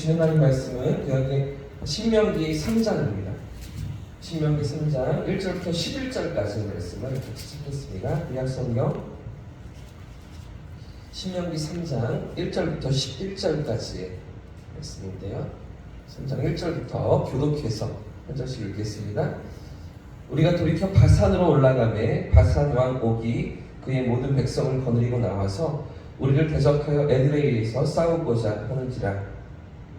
하나님 말씀은 여기 신명기 3장입니다. 신명기 3장 1절부터 11절까지 말씀을 같이 찾겠습니다. 구약성경 신명기 3장 1절부터 11절까지의 말씀인데요. 3장 1절부터 교독해서 한 절씩 읽겠습니다. 우리가 돌이켜 바산으로 올라가매 바산 왕 옥이 그의 모든 백성을 거느리고 나와서 우리를 대적하여 에드레이에서 싸우고자 하는지라.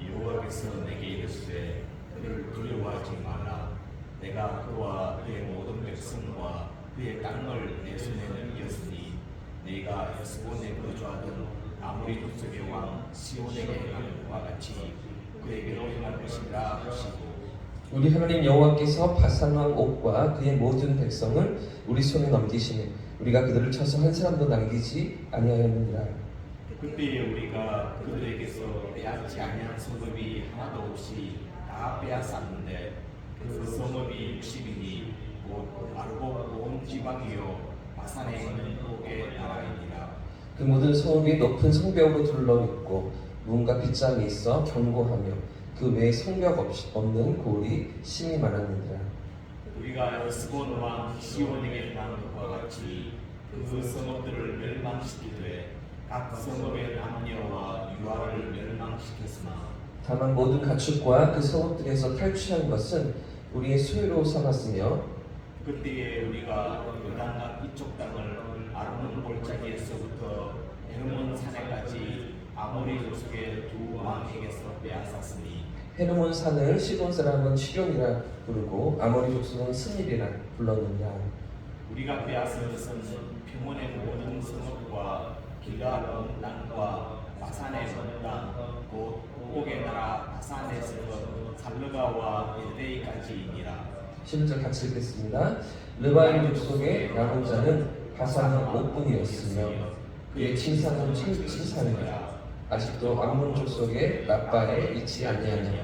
여호와께서 내게 이르시되 그를 두려워하지 마라. 내가 그와 그의 모든 백성과 그의 땅을 내 손에 넘겼으니 네가 헤스본에 거주하던 아모리 족속의 왕 시온에게 행한 것과 같이 그에게로 행할 것이라 하시고, 우리 하나님 여호와께서 바산 왕 옥과 그의 모든 백성을 우리 손에 넘기시니 우리가 그들을 쳐서 한 사람도 남기지 아니하였느니라. 그때에 우리가 그들에게서 빼앗지 아니한 성읍이 하나도 없이 다 빼앗았는데 그 성읍이 60이니 곧 아르고 온 지방이요 바산에 있는 옥의 나라이니라. 그 모든 성읍이 높은 성벽으로 둘러있고 문과 빗장이 있어 견고하며 그 외에 성벽 없는 고을이 심히 많았느니라. 우리가 헤스본 왕 시온에게 행한 것과 같이 그 성읍들을 멸망시키되 각 성읍의 남녀와 유아를 멸망시켰으나 다만 모든 가축과 그 성읍들에서 탈취한 것은 우리의 소유로 삼았으며 그때에 우리가 요단강 이쪽 땅을 아르논 골짜기에서부터 헤르몬 산에까지 아모리 족속의 두 왕에게서 빼앗았으니 헤르몬 산을 시돈 사람은 시련이라 부르고 아모리 족속은 스닐이라 불렀느니라. 우리가 빼앗은 것은 평원의 모든 성읍과 기가 온 땅과 바산의 온 땅, 곧 옥의 나라 바산에서 살르가와 에드레이까지이니라. 11절 같이 읽겠습니다. 르바임 족속의 남은 자는 바산은 옥분이었으며 그의 친산은 친산이라. 아직도 암몬 족속의 라빠에 있지 아니하냐.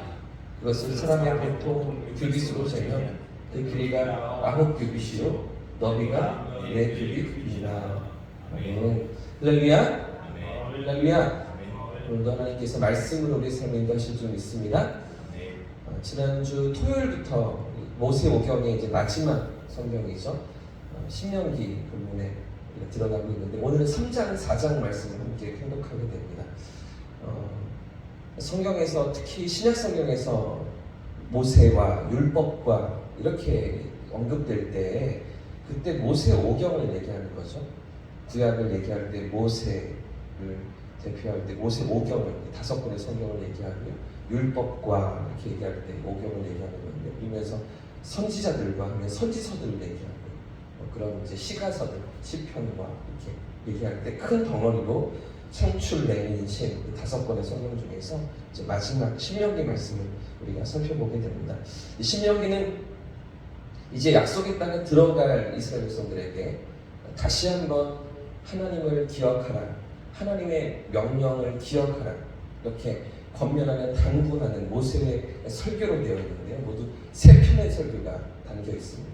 그것은 사람의 보통 규빗으로 재면 그 길이가 9규빗이요 너비가 4규빗이니라. 아멘. 할렐루야. 할렐루야. 오늘도 하나님께서 말씀으로 우리 삶에 인도하실 줄 믿습니다. 지난주 토요일부터 모세오경의 이제 마지막 성경이죠. 신명기 본문에 드러나고 있는데 오늘은 3장, 4장 말씀을 함께 통독하게 됩니다. 성경에서 특히 신약 성경에서 모세와 율법과 이렇게 언급될 때 그때 모세오경을 얘기하는 거죠. 구약을 얘기할 때 모세를 대표할 때 모세오경을 5권의 성경을 얘기하고요. 율법과 이렇게 얘기할 때 오경을 얘기하는 건데 그러면서 선지자들과 하면 선지서들을 얘기하고 그런 이제 시가서들 시편과 이렇게 얘기할 때 큰 덩어리로 창출 내민신 5권의 성경 중에서 이제 마지막 신명기 말씀을 우리가 살펴보게 됩니다. 이 신명기는 이제 약속의 땅에 들어갈 이스라엘 백성들에게 다시 한번 하나님을 기억하라, 하나님의 명령을 기억하라 이렇게 권면하는 당부하는 모세의 설교로 되어 있는데요. 모두 3편의 설교가 담겨 있습니다.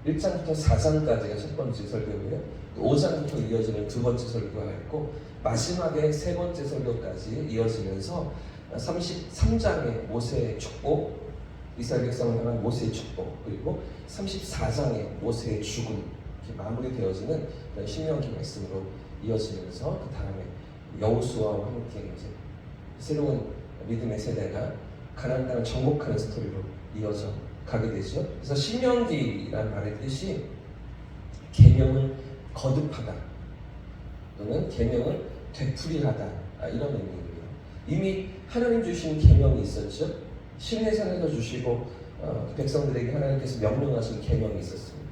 1장부터 4장까지가 첫 번째 설교고요. 5장부터 이어지는 두 번째 설교가 있고 마지막에 세 번째 설교까지 이어지면서 33장의 모세의 축복, 이스라엘 백성을 향한 모세의 축복, 그리고 34장의 모세의 죽음 이렇게 마무리되어지는 신명기 말씀으로 이어지면서 그 다음에 여호수아와 함께 이제 새로운 믿음의 세대가 가나안 땅을 정복하는 스토리로 이어져 가게 되죠. 그래서 신명기라는 말의 뜻이 계명을 거듭하다 또는 계명을 되풀이하다 이런 의미입니다. 이미 하나님 주신 계명이 있었죠. 시내산에서 주시고 백성들에게 하나님께서 명령하신 계명이 있었습니다.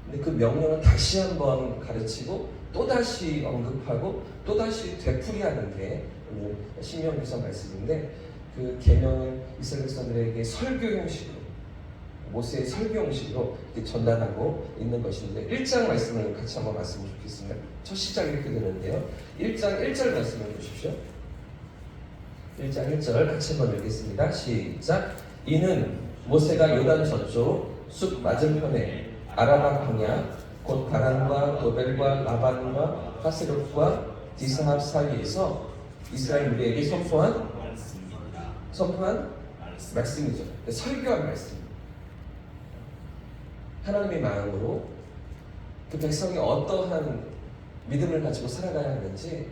근데 그 명령을 다시 한번 가르치고 또다시 언급하고 또다시 되풀이하는 게 오늘 신명기서 말씀인데 그 계명을 이스라엘 백성들에게 설교 형식으로 모세의 설교 형식으로 전달하고 있는 것인데 1장 말씀을 같이 한번 말씀을 좋겠습니다. 첫 시작 이렇게 되는데요. 1장 1절 말씀을 보십시오. 1장 1절 같이 한번 읽겠습니다. 시작. 이는 모세가 요단 저쪽 숲 맞은편에 아라바 광야 곧 바란과 도벨과 라반과 하세롯과 디스합 사이에서 이스라엘 무리에게 선포한 선포한 말씀. 말씀이죠. 설교한 말씀. 하나님의 마음으로 그 백성이 어떠한 믿음을 가지고 살아가야 하는지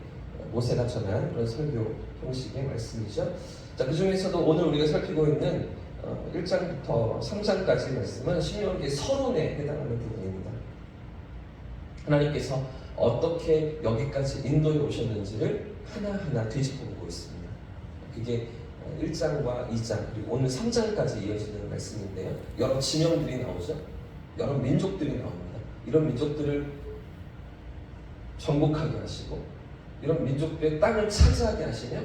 모세가 전한 그런 설교 형식의 말씀이죠. 자, 그 중에서도 오늘 우리가 살피고 있는 1장부터 3장까지의 말씀은 신명기 서론에 해당하는 부분입니다. 하나님께서 어떻게 여기까지 인도해 오셨는지를 하나하나 뒤집어보고 있습니다. 그게 1장과 2장 그리고 오늘 3장까지 이어지는 말씀인데요. 여러 지명들이 나오죠. 여러 민족들이 나옵니다. 이런 민족들을 정복하게 하시고 이런 민족들의 땅을 차지하게 하시며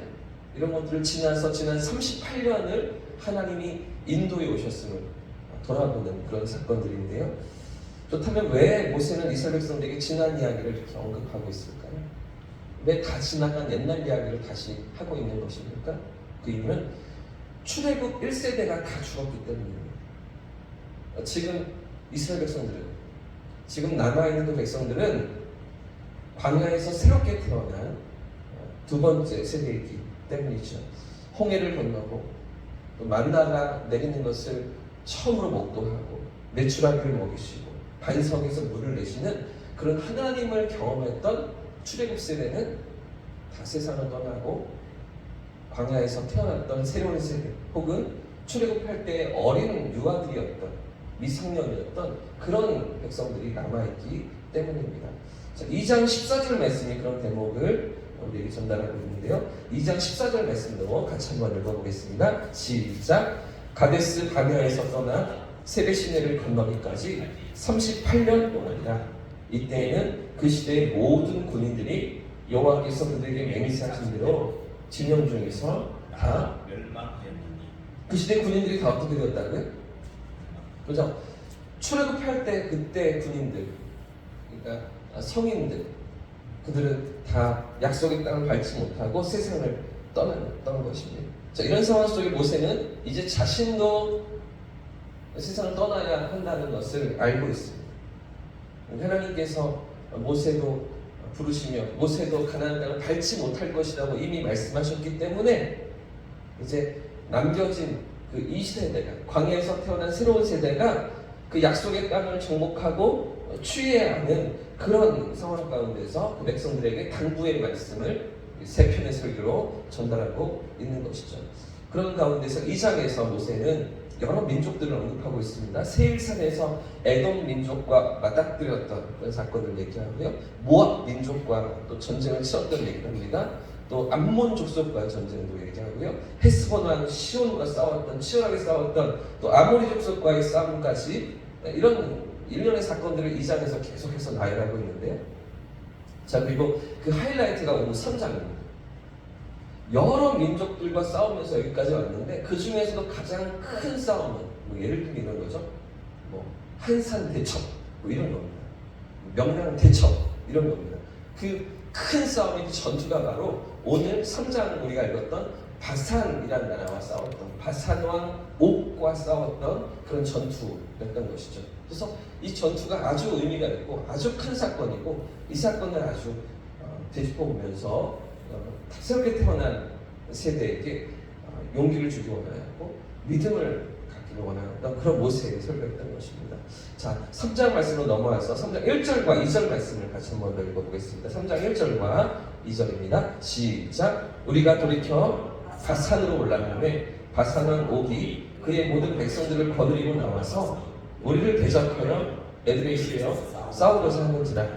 이런 것들을 지난 38년을 하나님이 인도해 오셨음을 돌아보는 그런 사건들인데요. 그렇다면 왜 모세는 이스라엘 백성들에게 지난 이야기를 이렇게 언급하고 있을까요? 왜 다 지나간 옛날 이야기를 다시 하고 있는 것입니까? 그 이유는 출애굽 1세대가 다 죽었기 때문입니다. 지금 이스라엘 백성들은, 지금 남아있는 그 백성들은 광야에서 새롭게 태어난 두 번째 세대이기 때문이죠. 홍해를 건너고 또 만나가 내리는 것을 처음으로 목도하고 메추라기를 먹이시고 반석에서 물을 내시는 그런 하나님을 경험했던 출애굽 세대는 다 세상을 떠나고 광야에서 태어났던 새로운 세대 혹은 출애굽할 때 어린 유아들이었던 미성년이었던 그런 백성들이 남아있기 때문입니다. 자, 2장 14절 말씀이 그런 대목을 우리에게 전달하고 있는데요. 2장 14절 말씀도 같이 한번 읽어보겠습니다. 시작. 가데스 바네아에서 떠나 세베 시내를 건너기까지 38년 동안이라. 이때에는 그 시대의 모든 군인들이 여호와께서 그들에게 맹세하신 대로 진영 중에서 다 멸망하였느니. 그 시대 군인들이 다 어떻게 되었다고요? 그죠? 출애굽할 때 그때 군인들, 그러니까 성인들, 그들은 다 약속의 땅을 밟지 못하고 세상을 떠났던 것입니다. 자, 이런 상황 속에 모세는 이제 자신도 세상을 떠나야 한다는 것을 알고 있습니다. 하나님께서 모세도 부르시며 모세도 가나안 땅을 밟지 못할 것이라고 이미 말씀하셨기 때문에 이제 남겨진 그 이 세대가, 광야에서 태어난 새로운 세대가 그 약속의 땅을 정복하고 취해야 하는 그런 상황 가운데서 그 백성들에게 당부의 말씀을 세 편의 설교로 전달하고 있는 것이죠. 그런 가운데서 2장에서 모세는 여러 민족들을 언급하고 있습니다. 세일산에서 에돔 민족과 맞닥뜨렸던 그런 사건을 얘기하고요. 모압 민족과 또 전쟁을 치렀던 얘기를 합니다. 또 암몬 족속과의 전쟁도 얘기하고요. 헤스본 왕 시온과 싸웠던, 치열하게 싸웠던 또 아모리 족속과의 싸움까지 이런 일련의 사건들을 2장에서 계속해서 나열하고 있는데요. 자, 그리고 그 하이라이트가 오늘 3장입니다. 여러 민족들과 싸우면서 여기까지 왔는데 그 중에서도 가장 큰 싸움은 뭐 예를 들면 이런 거죠. 뭐 한산 대첩 뭐 이런 겁니다. 명량 대첩 이런 겁니다. 그 큰 싸움의 그 전투가 바로 오늘 3장 우리가 읽었던 바산이라는 나라와 싸웠던 바산 왕 옥과 싸웠던 그런 전투였던 것이죠. 그래서 이 전투가 아주 의미가 있고 아주 큰 사건이고 이 사건을 아주 되짚어보면서 새롭게 태어난 세대에게 용기를 주기 원하였고 믿음을 갖기를 원하였던 그런 모세의 설교였던 것입니다. 자, 3장 말씀으로 넘어와서 3장 1절과 2절 말씀을 같이 한번 더 읽어보겠습니다. 3장 1절과 2절입니다. 시작. 우리가 돌이켜 바산으로 올라가매 바산왕 옥이 그의 모든 백성들을 거느리고 나와서 우리를 대적하여 에드레이스에서 싸우고자 하는지라.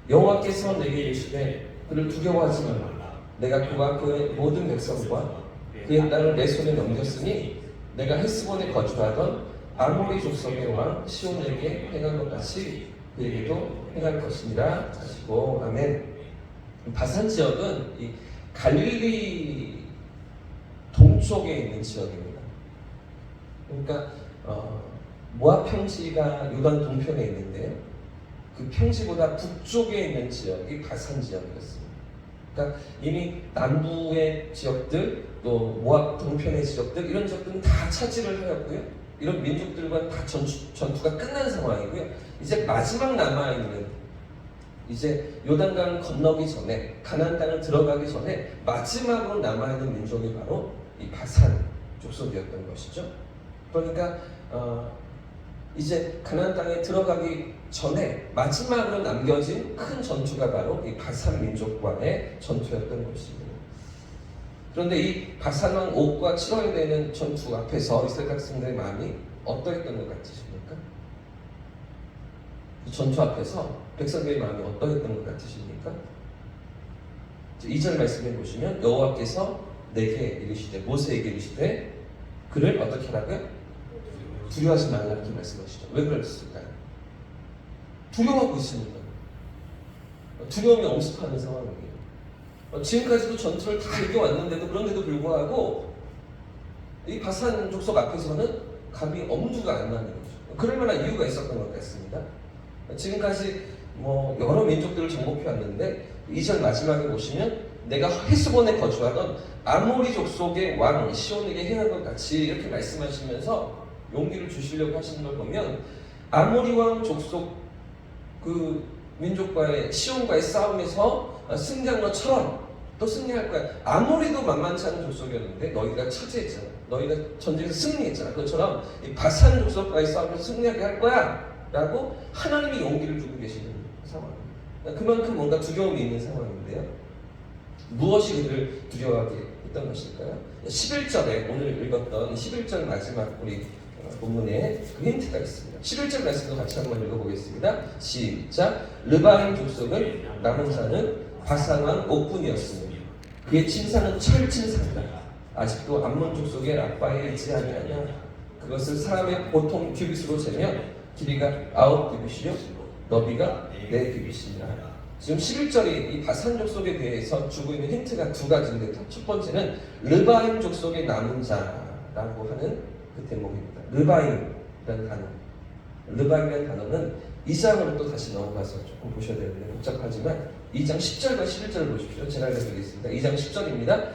여호와께서 내게 이르시되 그를 두려워하지 말라. 내가 그와 그의 모든 백성과 그의 땅을 내 손에 넘겼으니 내가 헤스본에 거주하던 아모리 족속의 왕 시온에게 행한 것 같이 그에게도 행할 것이니라 하시고 아멘. 바산 지역은 이 갈릴리 동쪽에 있는 지역입니다. 그러니까 모압 평지가 요단 동편에 있는데요. 그 평지보다 북쪽에 있는 지역이 바산 지역이었습니다. 그러니까 이미 남부의 지역들 또 모압 동편의 지역들 이런 지역들은 다 차지를 하였고요. 이런 민족들과 다 전투가 끝난 상황이고요. 이제 마지막 남아있는 이제 요단강을 건너기 전에 가나안 땅을 들어가기 전에 마지막으로 남아있는 민족이 바로 이 바산 족속이었던 것이죠. 그러니까 이제 가나안 땅에 들어가기 전에 마지막으로 남겨진 큰 전투가 바로 이 바산 민족과의 전투였던 것입니다. 그런데 이 바산 왕 옥과 치러야 되는 전투 앞에서 이스라엘 백성들의 마음이 어떠했던 것 같으십니까? 이 전투 앞에서 백성들의 마음이 어떠했던 것 같으십니까? 2절 말씀해 보시면 여호와께서 내게 이르시되 모세에게 이르시되 그를 어떻게 하라고요? 두려워하지 말라 이렇게 말씀하시죠. 왜 그랬을까요? 두려워하고 있으니까. 두려움이 엄습하는 상황이에요. 지금까지도 전투를 다 이겨왔는데도 그런데도 불구하고 이 바산 족속 앞에서는 감히 엄두가 안 나는 거죠. 그럴 만한 이유가 있었던 것 같습니다. 지금까지 여러 민족들을 정복해 왔는데 2절 마지막에 보시면 내가 헤스본에 거주하던 아모리 족속의 왕 시온에게 행한 것 같이 이렇게 말씀하시면서 용기를 주시려고 하시는 걸 보면 아모리 왕 족속 그 민족과의 시온과의 싸움에서 승리한 것처럼 또 승리할 거야. 아모리도 만만치 않은 족속이었는데 너희가 차지했잖아. 너희가 전쟁에서 승리했잖아. 그것처럼 이 바산 족속과의 싸움에서 승리하게 할 거야 라고 하나님이 용기를 주고 계시는 상황입니다. 그만큼 뭔가 두려움이 있는 상황인데요. 무엇이 그를 두려워하게 했던 것일까요? 11절에 오늘 읽었던 11절 마지막 우리 본문에 그 힌트가 있습니다. 11절 말씀도 같이 한번 읽어보겠습니다. 시작. 르바임 족속은 남은 자는 바산 왕 옥뿐이었으며 그의 침상은 철 침상이다. 아직도 암몬 족속의 라빠에 있지 아니하냐. 그것을 사람의 보통 규빗으로 재면 길이가 9규빗이요 너비가 4규빗이니라. 지금 11절이 이 바산 족속에 대해서 주고 있는 힌트가 두 가지인데 첫 번째는 르바임 족속의 남은 자라고 하는 그 대목입니다. 르바임이라는 단어. 르바임이라는 단어는 2장으로 또 다시 넘어가서 조금 보셔야 되는데 복잡하지만 2장 10절과 11절을 보십시오. 제가 읽어드리겠습니다. 2장 10절입니다.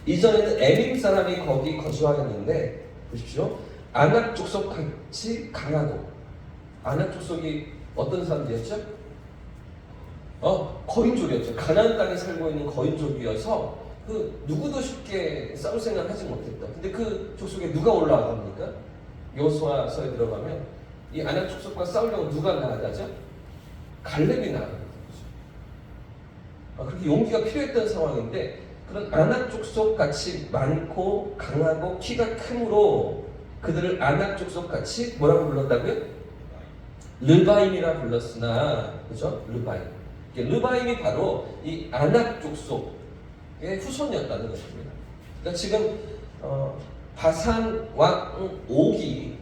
이전에는 에밈 사람이 거기 거주하였는데 보십시오. 아낙 족속 같이 강하고 아낙 족속이 어떤 사람들이었죠? 거인족이었죠. 가나안 땅에 살고 있는 거인족이어서 그 누구도 쉽게 싸울 생각을 하지 못했다. 근데 그 족속에 누가 올라갑니까? 여호수아서에 들어가면 이 아낙 족속과 싸우려고 누가 나아가죠? 갈렙이 나아가는 거죠. 그렇게 용기가 필요했던 상황인데 그런 아낙 족속 같이 많고 강하고 키가 크므로 그들을 아낙 족속 같이 뭐라고 불렀다고요? 르바임이라 불렀으나 그죠? 르바임. 르바임이 바로 이 아낙 족속의 후손이었다는 것입니다. 그러니까 지금 바산 왕 옥이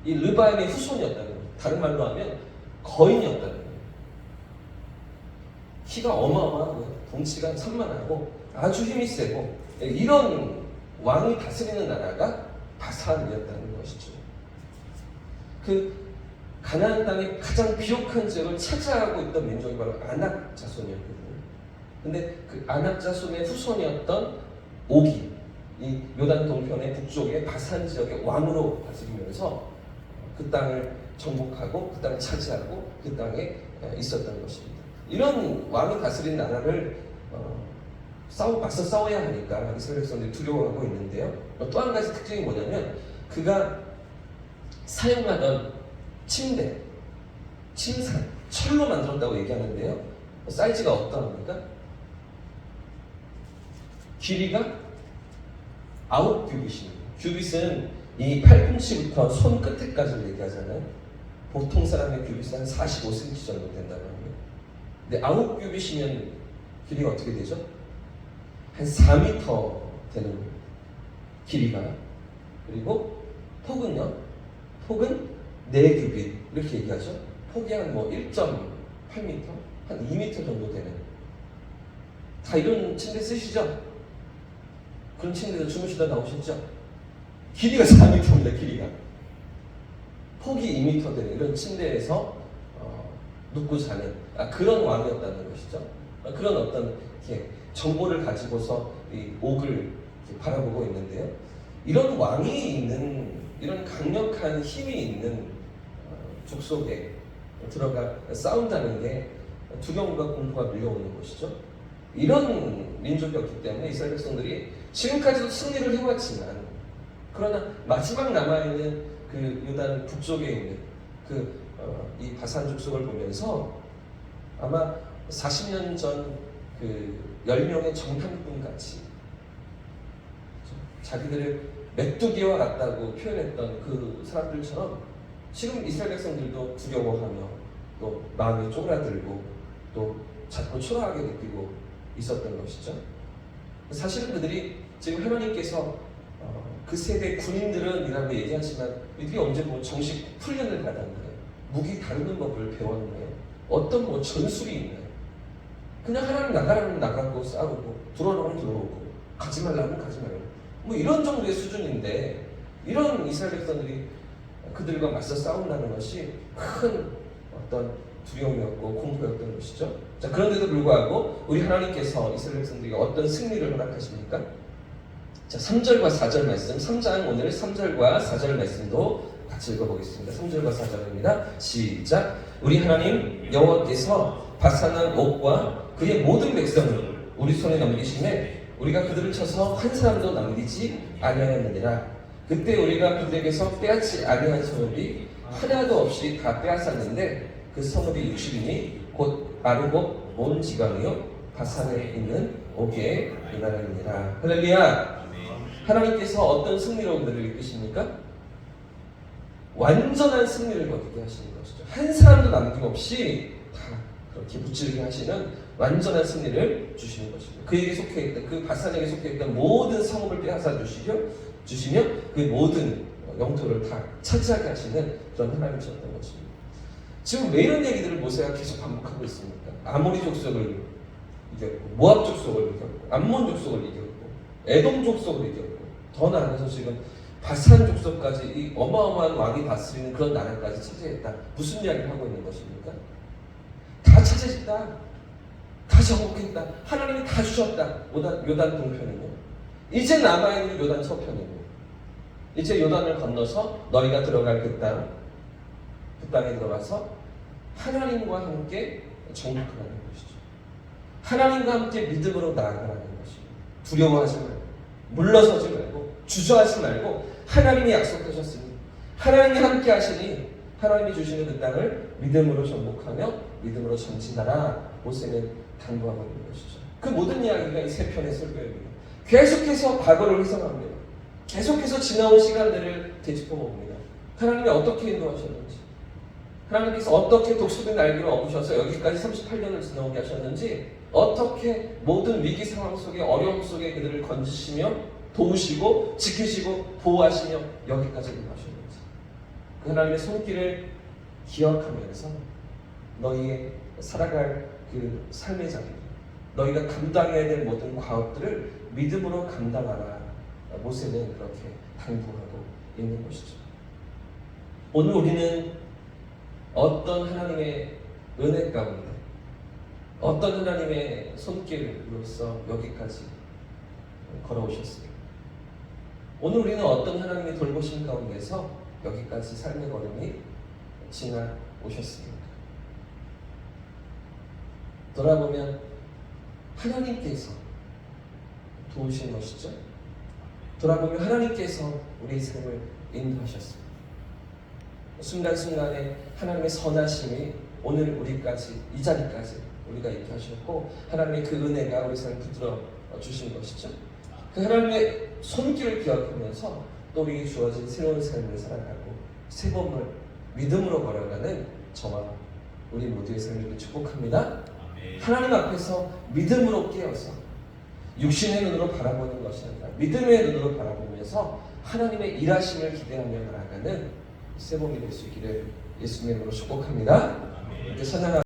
이 르바임의 후손이었다는 거예요. 다른 말로 하면 거인이었다는 거예요. 키가 어마어마하고 덩치가 산만하고 아주 힘이 세고 이런 왕이 다스리는 나라가 바산이었다는 것이죠. 그 가나안 땅의 가장 비옥한 지역을 차지하고 있던 민족이 바로 아낙 자손이었거든요. 근데 그 아낙 자손의 후손이었던 옥이 이 요단 동편의 북쪽의 바산 지역의 왕으로 다스리면서 그 땅을 정복하고 그 땅을 차지하고 그 땅에 있었던 것입니다. 이런 왕이 다스린 나라를 맞서 싸워야 하니까 이스라엘 백성들이 두려워하고 있는데요. 또 한 가지 특징이 뭐냐면 그가 사용하던 침대, 침상, 철로 만들었다고 얘기하는데요. 사이즈가 어떠합니까? 길이가 9규빗입니다. 규빗은 이 팔꿈치부터 손 끝에까지를 얘기하잖아요. 보통 사람의 규빗은 한 45cm 정도 된다고 합니다. 근데 9규빗이면 길이가 어떻게 되죠? 한 4m 되는 길이가. 그리고 폭은요? 폭은 4규빗 이렇게 얘기하죠. 폭이 한 1.8m, 한 2m 정도 되는. 다 이런 침대 쓰시죠? 그런 침대에서 주무시다 나오셨죠? 길이가 4m입니다. 길이가. 폭이 2m 되는 이런 침대에서 눕고 자는 그런 왕이었다는 것이죠. 그런 어떤 이렇게 정보를 가지고서 이 옥을 이렇게 바라보고 있는데요. 이런 왕이 있는 이런 강력한 힘이 있는 족속에 들어가 싸운다는 게 두려움과 공포가 밀려오는 것이죠. 이런 민족이었기 때문에 이스라엘 백성들이 지금까지도 승리를 해왔지만 그러나 마지막 남아있는 그 요단 북쪽에 있는 이 바산 족속을 보면서 아마 40년 전 그 10명의 정탐꾼 같이 자기들을 메뚜기와 같다고 표현했던 그 사람들처럼 지금 이스라엘 백성들도 두려워하며 또 마음이 쪼그라들고 또 자꾸 초라하게 느끼고 있었던 것이죠. 사실은 그들이 지금 하나님께서 그 세대 군인들은이라고 얘기하지만 이들이 언제 뭐 정식 훈련을 받았나요? 무기 다루는 법을 배웠나요? 어떤 뭐 전술이 있나요? 그냥 하나님 나가라면 나가고 싸우고 들어오면 들어오고 가지 말라면 가지 말고 뭐 이런 정도의 수준인데 이런 이스라엘 백성들이 그들과 맞서 싸운다는 것이 큰 어떤 두려움이었고 공포였던 것이죠. 자, 그런데도 불구하고 우리 하나님께서 이스라엘 백성들에게 어떤 승리를 허락하십니까? 자, 3절과 4절 말씀, 3장 오늘 3절과 4절 말씀도 같이 읽어보겠습니다. 3절과 4절입니다. 시작. 우리 하나님 여호와께서 바산한 옥과 그의 모든 백성을 우리 손에 넘기시매 우리가 그들을 쳐서 한 사람도 남기지 아니하였느니라. 그때 우리가 그들에게서 빼앗지 아니한 성읍이 하나도 없이 다 빼앗았는데 그 성읍이 60이니 곧 아르곱 온 지방이요 바산에 있는 옥의 그 나라입니다. 할렐루야. 하나님께서 어떤 승리로 그들을 이끄십니까? 완전한 승리를 거두게 하시는 것이죠. 한 사람도 남김없이 다 그렇게 무찌르게 하시는 완전한 승리를 주시는 것입니다. 그에게 속해있던 그 바산에게 속해있던 모든 성읍을 빼앗아 주시며 그 모든 영토를 다 차지하게 하시는 그런 하나님이셨던 것입니다. 지금 왜 이런 얘기들을 모세가 계속 반복하고 있습니까? 아모리 족속을 이겼고 모압 족속을 이겼고 암몬 족속을 이겼고 에돔 족속을 이겼고 더 나아가서 지금 바산 족속까지 이 어마어마한 왕이 다스리는 그런 나라까지 차지했다. 무슨 이야기를 하고 있는 것입니까? 다 차지했다. 다 정복했다. 하나님이 다 주셨다. 요단 동편이고 이제 남아있는 요단 서편이고 이제 요단을 건너서 너희가 들어갈 그 땅에 들어가서 하나님과 함께 정복하는 것이죠. 하나님과 함께 믿음으로 나아가는 것입니다. 두려워하지 말고 물러서지 말고 주저하지 말고 하나님이 약속하셨으니 하나님이 함께 하시니 하나님이 주시는 그 땅을 믿음으로 정복하며 믿음으로 전진하라. 모세는 당부하고 있는 것이죠. 그 모든 이야기가 이 세 편의 설교입니다. 계속해서 과거를 회상합니다. 계속해서 지나온 시간들을 되짚어 봅니다. 하나님이 어떻게 인도하셨는지, 하나님께서 어떻게 독수리 날개를 업으셔서 여기까지 38년을 지나오게 하셨는지, 어떻게 모든 위기 상황 속에 어려움 속에 그들을 건지시며 도우시고 지키시고 보호하시며 여기까지 인도하셨는지, 그 하나님의 손길을 기억하면서 너희의 살아갈 그 삶의 자리, 너희가 감당해야 될 모든 과업들을 믿음으로 감당하라. 모세는 그렇게 당부하고 있는 것이죠. 오늘 우리는 어떤 하나님의 은혜 가운데, 어떤 하나님의 손길로서 여기까지 걸어오셨습니다. 오늘 우리는 어떤 하나님의 돌보심 가운데서 여기까지 삶의 걸음이 지나오셨습니까? 돌아보면 하나님께서 도우신 것이죠. 돌아보면 하나님께서 우리의 삶을 인도하셨습니다. 순간순간에 하나님의 선하심이 오늘 우리까지 이 자리까지 우리가 있게 하셨고 하나님의 그 은혜가 우리 삶을 붙들어 주신 것이죠. 그 하나님의 손길을 기억하면서 또 우리에게 주어진 새로운 삶을 살아가고 새 몸을 믿음으로 걸어가는 저와 우리 모두의 삶을 축복합니다. 하나님 앞에서 믿음으로 깨어서 육신의 눈으로 바라보는 것이 아니라 믿음의 눈으로 바라보면서 하나님의 일하심을 기대하며 나아가는 새 몸이 될 수 있기를 예수님의 이름으로 축복합니다. 이렇게 찬양하